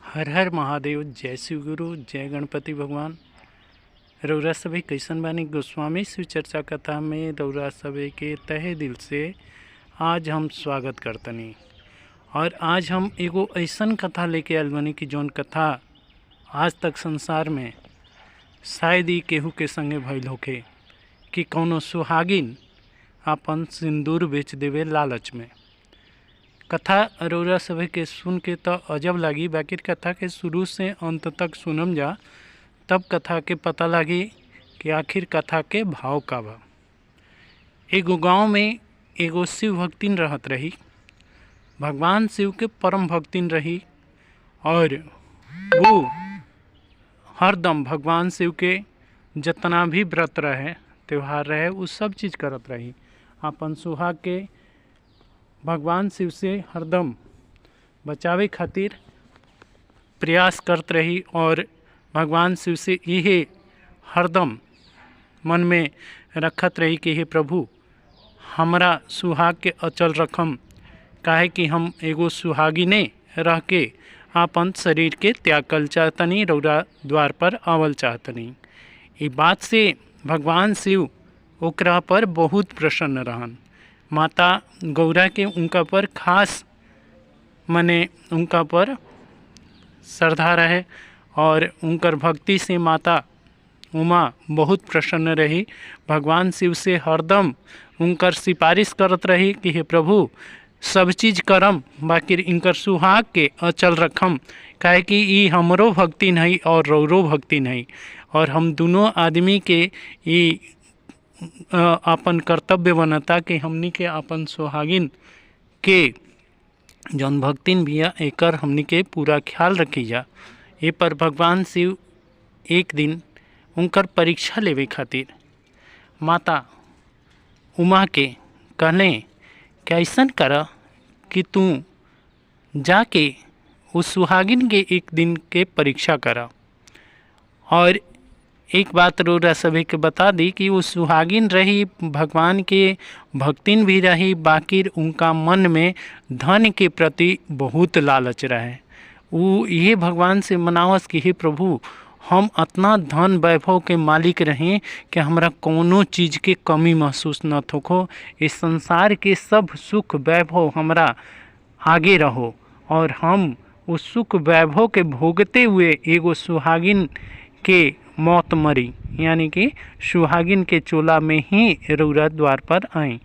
हर हर महादेव। जय शिव गुरु, जय गणपति भगवान। रउरा सभी कैसन बानी। गोस्वामी शिव चर्चा कथा में रउरा सभी के तहे दिल से आज हम स्वागत करतनी। और आज हम एगो ऐसन कथा लेके आयल बनी कि जौन कथा आज तक संसार में शायद ही केहू के संगे भइल होखे कि कौनो सुहागिन अपन सिंदूर बेच देवे लालच में। कथा रउरा सभी के सुन के तो अजब लगी, बाकी कथा के शुरू से अंत तक सुनम जा तब कथा के पता लगी कि आखिर कथा के भाव का बा। एगो गांव में एगो शिव भक्तिन रहत रही। भगवान शिव के परम भक्तिन रही और वो हरदम भगवान शिव के जितना भी व्रत रहे, त्यौहार रहे, वो सब चीज़ करत रही। अपन सुहाग के भगवान शिव से हरदम बचावे खातिर प्रयास करत रही और भगवान शिव से यही हरदम मन में रखत रही कि हे प्रभु हमरा सुहाग के अचल रखम, काहे कि हम एगो सुहागिने रह के अपन शरीर के त्याग कल चाहतनी, रौरा द्वार पर आवल चाहतनी। ये बात से भगवान शिव ओकरा पर बहुत प्रसन्न रहन। माता गौरा के उनका पर खास मने उनका पर श्रद्धा रहे और उनकर भक्ति से माता उमा बहुत प्रसन्न रही। भगवान शिव से हरदम उनकर सिफारिश करत रही कि हे प्रभु सब चीज़ करम, बाकी इनकर सुहाग के अचल रखम, काहे कि ई हमरो भक्ति नहीं और रौरो भक्ति नहीं, और हम दोनों आदमी के ई अपन कर्तव्य बनता कि हमनी के अपन सुहागिन के जौन भक्तिन बिया एकर हमनी के पूरा ख्याल रखी जा। ये पर भगवान शिव एक दिन उनकर परीक्षा लेवे खातिर माता उमा के कहले कि ऐसन कर कि तू जाके उस सुहागिन के एक दिन के परीक्षा करा। और एक बात रउरा सभी के बता दी कि वो सुहागिन रही, भगवान के भक्तिन भी रही, बाकी उनका मन में धन के प्रति बहुत लालच रहे। वो ये भगवान से मनावस कि हे प्रभु हम इतना धन वैभव के मालिक रहें कि हमरा कोनो चीज़ के कमी महसूस न होखो, इस संसार के सब सुख वैभव हमरा आगे रहो और हम उस सुख वैभव के भोगते हुए एगो सुहागिन के मौत मरी, यानी कि सुहागिन के चोला में ही रउरा द्वार पर आए।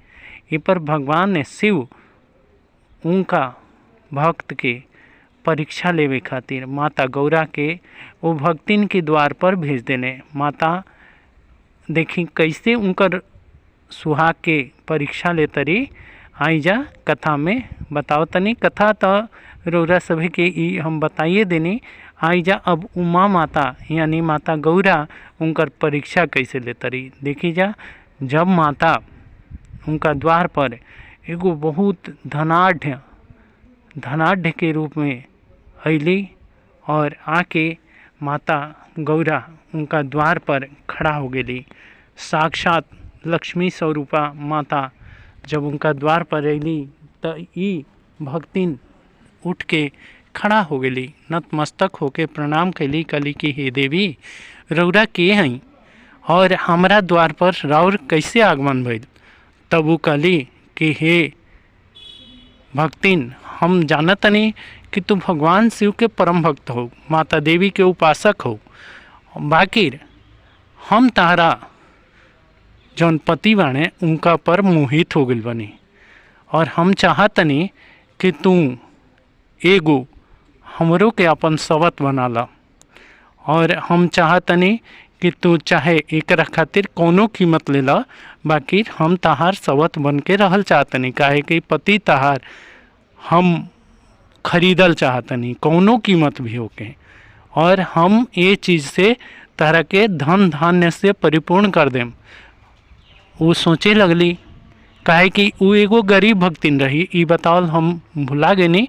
ये पर भगवान ने शिव उनका भक्त के परीक्षा लेवे खातिर माता गौरा के वो भक्तिन के द्वार पर भेज देने। माता देखी कैसे उनकर सुहाग के परीक्षा ले तरी आई जा कथा में बताओ तनी। कथा तो रउरा सभी के ई हम बताइए देनी। आई जा अब उमा माता यानी माता गौरा उनकर परीक्षा कैसे ले तरी देखी जा। जब माता उनका द्वार पर एगो बहुत धनाढ़ के रूप में अइली और आके माता गौरा उनका द्वार पर खड़ा हो गई। साक्षात लक्ष्मी स्वरूपा माता जब उनका द्वार पर अइली तो ई भक्तिन उठ के खड़ा हो गई, नतमस्तक होके प्रणाम कैली, कली कि हे देवी रौरा के हई और हमरा द्वार पर रौर कैसे आगमन भइल। तब वो कहली कि हे भक्तिन हम जानतनी कि तू भगवान शिव के परम भक्त हो, माता देवी के उपासक हो, बाकी हम तारा जौन पति बाणे उनका पर मोहित हो गइल बनी और हम चाहतनी कि तू एगो हमरो के अपन सवत बनाला और हम चाहतनी कि तू चाहे एकरा खातिर कोनो कीमत लेला, बाकी हम तहार सवत बन के रहल चाहतनी, काहे कि पति तहार हम खरीदल चाहतनी कोनो कीमत भी होके, और हम ये चीज़ से तारा के धन धान्य से परिपूर्ण कर देम। वो सोचे लगली, काहे कि वो एगो गरीब भक्तिन रही। ई बताओ हम भुला गए,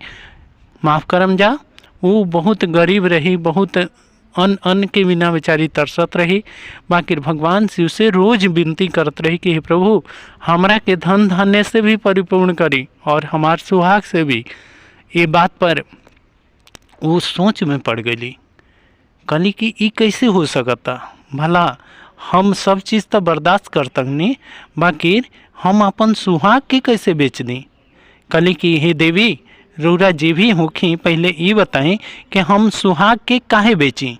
माफ़ करम जा। वो बहुत गरीब रही, बहुत अन्न के बिना बेचारी तरसत रही, बाकी भगवान शिव से रोज़ विनती करत रही कि हे प्रभु हमरा के धन धान्य से भी परिपूर्ण करी और हमार सुहाग से भी। ये बात पर वो सोच में पड़ गई। कहली कि ई कैसे हो सकता, भला हम सब चीज़ तो बर्दाश्त कर तकनी, बाकी हम अपन सुहाग के कैसे बेच दी। कहली कि हे देवी, रौरा जे भी होखी पहले ये बताएं कि हम सुहाग के काहे बेची।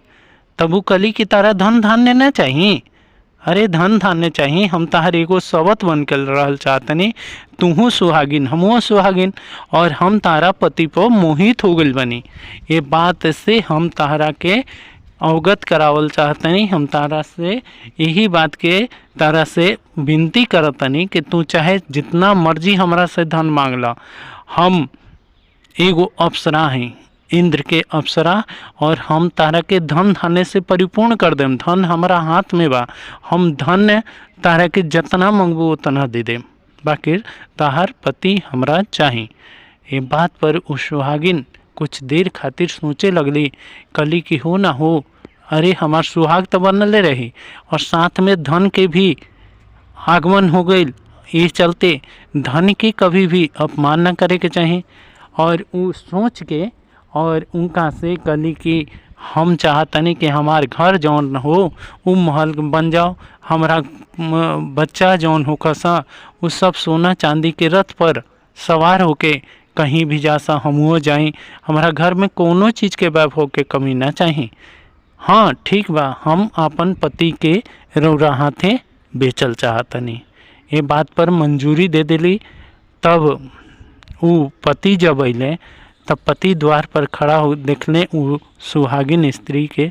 तब वो कहली कि तारा धन धान्य न चाहिए। अरे धन धान्य चाहिए, हम तहार एगो सवत बन के रहल चाहतनी, तूहू सुहागिन हमहू सुहागिन, और हम तारा पति पर मोहित हो गइल बनी। ये बात से हम तारा के अवगत करावल चाहतनी। हम तारा से यही बात के तारा से विनती करतनी कि तू चाहे जितना मर्जी हमरा से धन मांगला, हम एगो अप्सरा हैं, इंद्र के अप्सरा, और हम तारा के धन धान्य से परिपूर्ण कर देम। धन हमारा हाथ में बा, हम धन तारा के जितना मंगबो उतना दे देम, बाकी ताहर पति हमरा चाही। ये बात पर उस सुहागिन कुछ देर खातिर सोचे लगली। कहली कि हो ना हो, अरे हमार सुहाग तो बनले रही और साथ में धन के भी आगमन हो गई। ये चलते धन के कभी भी अपमान न करे के चाहिए। और वो सोच के और उनका से कहली कि हम चाहतनी कि हमार घर जौन हो वो महल बन जाओ, हमारा बच्चा जौन हो खसा वो सब सोना चांदी के रथ पर सवार होके कहीं भी जा सा हमहुँ जाई, हमारा घर में कोनो चीज़ के वैभव के कमी ना चाहिए। हाँ ठीक बा, हम अपन पति के रौरा हाथे बेचल चाहतनी। ये बात पर मंजूरी दे दिली। तब वो पति जब अइले तब पति द्वार पर खड़ा हो देखले वो सुहागिन स्त्री के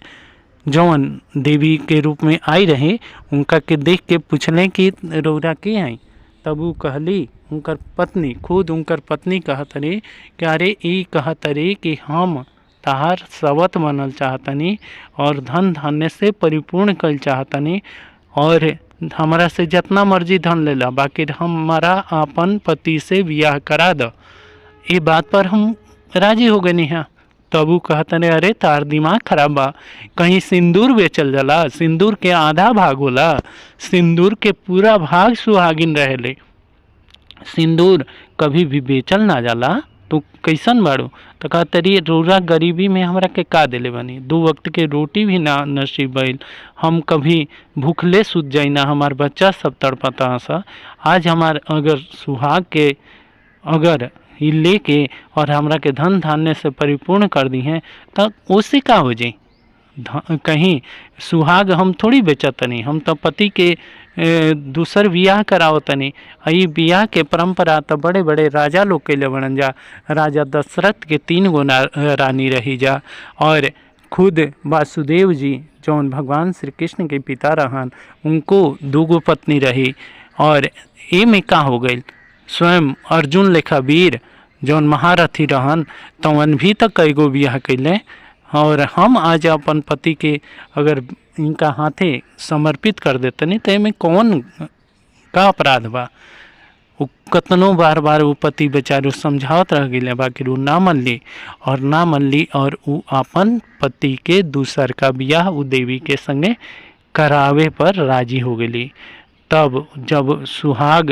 जौन देवी के रूप में आई रही, उनका के देख के पूछले कि रौरा के आई। तब वो कहली, उनकर पत्नी, खुद उनकर पत्नी कहतरी कि अरे ई कहतरी कि हम ताहार सवत बनल चाहतनी और धन धान्य से परिपूर्ण कल चाहतनी, और हमारा से जितना मर्जी धन लेला, बाकी हमारा अपन पति से ब्याह करा दो। ये बात पर हम राजी हो गए हैं। तब वो कहतने अरे तार दिमाग खराब बा, कहीं सिंदूर बेचल जाला, सिंदूर के आधा भाग होला, सिंदूर के पूरा भाग सुहागिन रहेले, सिंदूर कभी भी बेचल ना जाला। तो कैसन बाड़ू? तो कहतरी रौरा गरीबी में हमरा के का देले बनी, 2 वक्त के रोटी भी ना नसीब भइल, हम कभी भूखले सुत जाई ना, हमार बच्चा सब तड़पता सा। आज हमार अगर सुहाग के अगर ही लेके और हमरा के धन धान्य से परिपूर्ण कर दी हैं तब उससे का हो जाए। कहीं सुहाग हम थोड़ी बेचतनी, हम तो पति के दूसर बियाह करावतनी। ई बियाह के परंपरा तो बड़े बड़े राजा लोग के लिए बनन जा। राजा दशरथ के 3 गो रानी रही जा, और खुद वासुदेव जी जौन भगवान श्री कृष्ण के पिता रहन, उनको 2 गो पत्नी रही। और ए में का हो गई, स्वयं अर्जुन लेखा वीर जौन महारथी रहन तवन भी तक कई गो बियाह कैले। और हम आज अपन पति के अगर इनका हाथे समर्पित कर देतनी तो में कौन का अपराध बा। वो कतनो बार वो पति बेचारे समझावत रह गए, बाकी वो ना मन ली और वो अपन पति के दूसर का बियाह वो देवी के संगे करावे पर राजी हो गई। तब जब सुहाग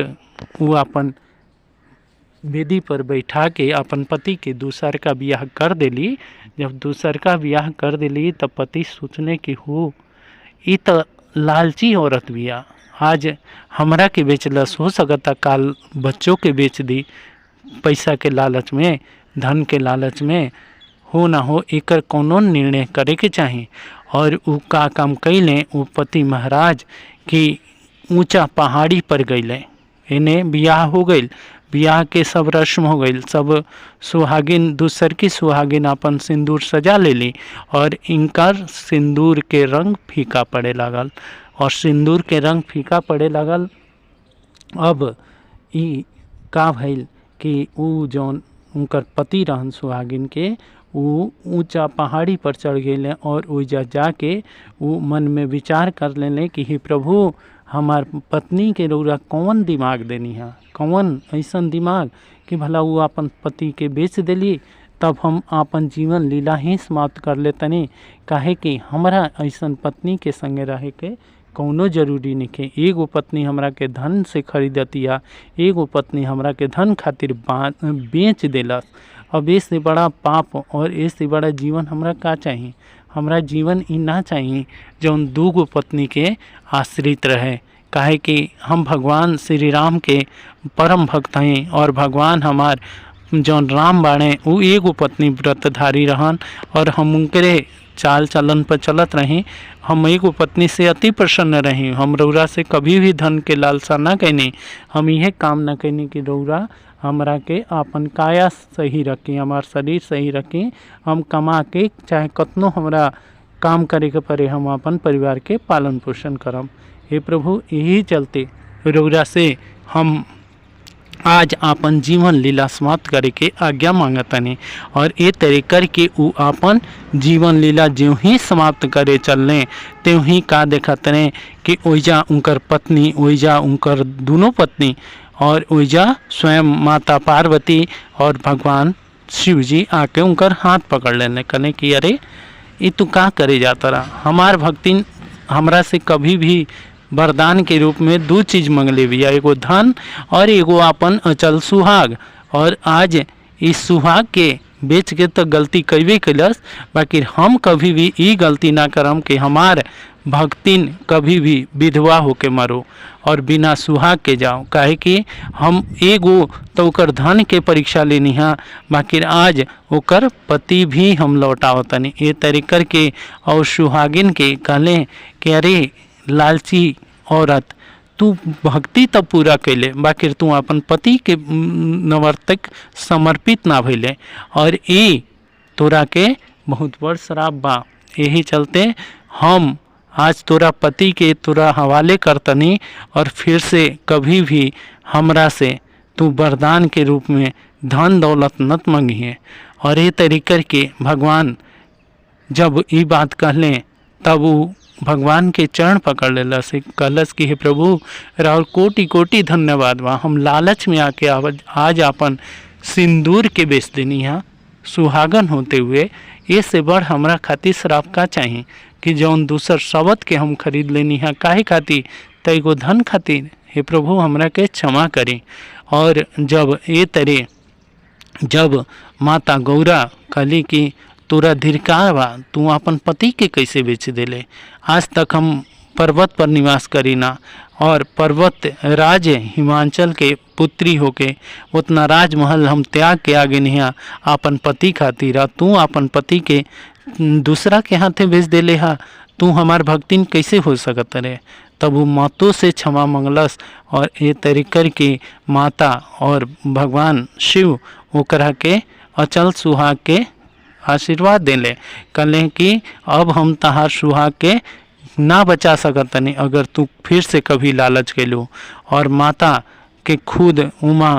वो अपन वेदी पर बैठा के अपन पति के दूसर का ब्याह कर देली, जब दूसर का ब्याह कर देली तब पति सोचने की हो ये तो लालची औरत बिया, आज हमरा के बेचलस, हो सकता काल बच्चों के बेच दी पैसा के लालच में, धन के लालच में, हो ना हो एकर कोनो निर्णय करे के चाहिए। और वो का काम कैले, वो पति महाराज की ऊंचा पहाड़ी पर गईले, इन्हें ब्याह हो गई, ब्याह के सब रस्म हो गई, सब सुहागिन दूसर की सुहागिन अपन सिंदूर सजा ले ली और इनकर सिंदूर के रंग फीका पड़े लागल और सिंदूर के रंग फीका पड़े लागल। अब ई का भइल कि ऊ जौन उनकर पति रहन सुहागिन के, वो ऊंचा पहाड़ी पर चढ़ गए और ओइजा जाके वो मन में विचार कर लेने कि हे प्रभु, हमार पत्नी के रौरा कौन दिमाग देनी है, कौन ऐसा दिमाग कि भला वो अपन पति के बेच देली, तब हम अपन जीवन लीला ही समाप्त कर लेतनी। काहे कि हमरा ऐसा पत्नी के संगे रहे के कौनो जरूरी नहीं है। एगो पत्नी हमरा के धन से खरीदतिया, एगो पत्नी हमरा के धन खातिर बेच देलस अब इससे बड़ा पाप और इससे बड़ा जीवन हमरा का चाहिए। हमरा जीवन ई ना चाहिए जौन दूगो पत्नी के आश्रित रहे। काहे कि हम भगवान श्री राम के परम भक्त हैं और भगवान हमार जौन राम बाणे वो एगो पत्नी व्रतधारी रहन और हम उनके चाल चलन पर चलत रही। हम एगो पत्नी से अति प्रसन्न रही। हम रौरा से कभी भी धन के लालसा ना कैनी। हम यह काम ना कैनी कि रौरा हमरा के अपन काया सही रखी, हमार शरीर सही रखी। हम कमा के चाहे कतनो हमरा काम करे के पड़े हम अपन परिवार के पालन पोषण करम। हे प्रभु, यही चलते रौरा से हम आज अपन जीवन लीला समाप्त करे के आज्ञा मांगतनी और ये तरीके करके उ अपन जीवन लीला ज्यों ही समाप्त करे चलने त्यों ही का देखत रहे कि ओइजा उनकर पत्नी, ओइजा उनकर दोनों पत्नी और ओइजा स्वयं माता पार्वती और भगवान शिव जी आके उनकर हाथ पकड़ लेने कहने कि अरे ये तू का करे जाता रहा। हमार भक्तिन हमरा से कभी भी वरदान के रूप में दो चीज़ मंगले बिया, एगो धन और एगो अपन अचल सुहाग। और आज इस सुहाग के बेच के तो गलती कईबे कैलस, बाकी हम कभी भी ई गलती ना करम कि हमार भक्तिन कभी भी विधवा होके मरो और बिना सुहाग के जाओ। काहे कि हम एगो तो ओकर धन के परीक्षा लेनी है, बाकी आज ओकर पति भी हम लौटावतनी। ये तरीकर के और सुहागिन के कहले कि अरे लालची औरत, तू भक्ति तब पूरा कैले बाकी तू अपन पति के नवर्तक समर्पित ना भइले और ये तोरा के बहुत बड़ श्राप बा। यही चलते हम आज तोरा पति के तोरा हवाले करतनी और फिर से कभी भी हमरा से तू वरदान के रूप में धन दौलत नत मंगिए। और ये तरीकर के भगवान जब ये बात कहले तब वो भगवान के चरण पकड़ लेलस, कहलस कि हे प्रभु राउर कोटि कोटि धन्यवाद बा। हम लालच में आके आज अपन सिंदूर के बेच देनी है सुहागन होते हुए। ये से बड़ हमरा खातिर श्राप का चाहिए कि जौन दूसर शब्द के हम खरीद लेनी है काहे खातिर तैगो धन खातिर। हे प्रभु हमरा के क्षमा करी। और जब ये तरे जब माता गौरा कहली कि तोरा धिरकार बा, तू अपन पति के कैसे बेच देले। आज तक हम पर्वत पर निवास करी ना और पर्वत राज हिमांचल के पुत्री होके उतना राजमहल हम त्याग के आगे नहीं अपन पति खातिर। तू अपन पति के दूसरा के हाथे बेच देले हा, तू हमार भक्तिन कैसे हो सकत रहे। तब वो मातों से क्षमा मंगलस और ये तरीकर के माता और भगवान शिव ओकरा के अचल सुहाग के आशीर्वाद देले। कहले कि अब हम तहार सुहाग के ना बचा सकतनी अगर तू फिर से कभी लालच कैलू। और माता के खुद उमा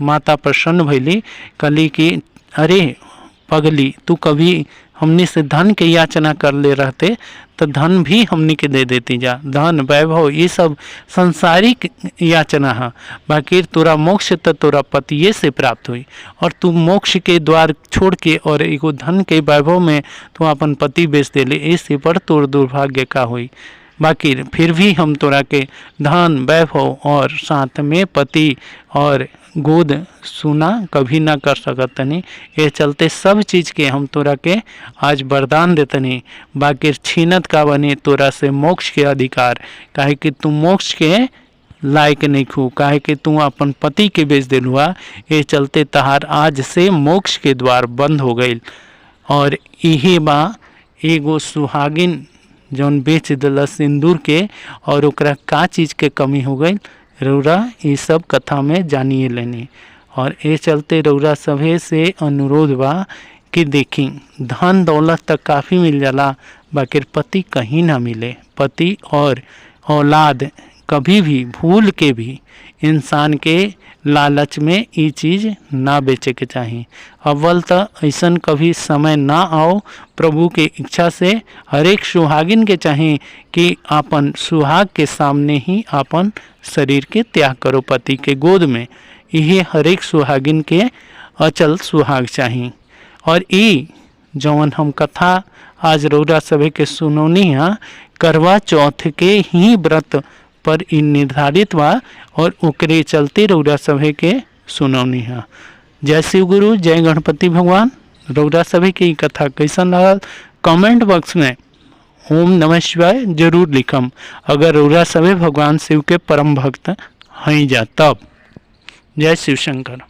माता प्रसन्न भैली, कहली कि अरे पगली, तू कभी हमने से धन के याचना कर ले रहते तो धन भी हमने के दे देती जा। धन वैभव ये सब संसारिक याचना है, बाकी तोरा मोक्ष तो तोरा पतिये से प्राप्त हुई और तू मोक्ष के द्वार छोड़ के और एगो धन के वैभव में तू अपन पति बेच देले। इससे पर तोर दुर्भाग्य का हुई। बाकी फिर भी हम तोरा के धन वैभव और साथ में पति और गोद सुना कभी ना कर सकतनी। ये चलते सब चीज़ के हम तोरा के आज वरदान देतनी। बाकी छीनत का बने तोरा से मोक्ष के अधिकार, काहे कि तू मोक्ष के लायक नहीं खू, काहे कि तू अपन पति के बेच दिलुआ। ये चलते तहार आज से मोक्ष के द्वार बंद हो गई। और यही बा एगो सुहागिन जौन बेच दिल सिंदूर के और ओकरा का चीज़ के कमी हो गई रौरा ये सब कथा में जानिए लेनी। और ये चलते रौरा सभे से अनुरोध बा कि देखी धन दौलत तक काफ़ी मिल जाला, बाकी पति कहीं ना मिले। पति और औलाद कभी भी भूल के भी इंसान के लालच में ये चीज़ ना बेचे के चाहिए। अव्वल तो ऐसा कभी समय ना आओ प्रभु के इच्छा से हर एक सुहागिन के चाहिए कि अपन सुहाग के सामने ही अपन शरीर के त्याग करो पति के गोद में। यही हर एक सुहागिन के अचल सुहाग चाहिए। और ये जौन हम कथा आज रौरा सभे के सुनौनी है करवा चौथ के ही व्रत पर इ निर्धारित बा और ओकरे चलते रौरा सभे के सुनौनी है। जय शिव गुरु, जय गणपति भगवान। रउरा सभी की कथा कैसन लगल कमेंट बॉक्स में ओम नमः शिवाय जरूर लिखम। अगर रउरा सभी भगवान शिव के परम भक्त हैं जा तब। जय शिव शंकर।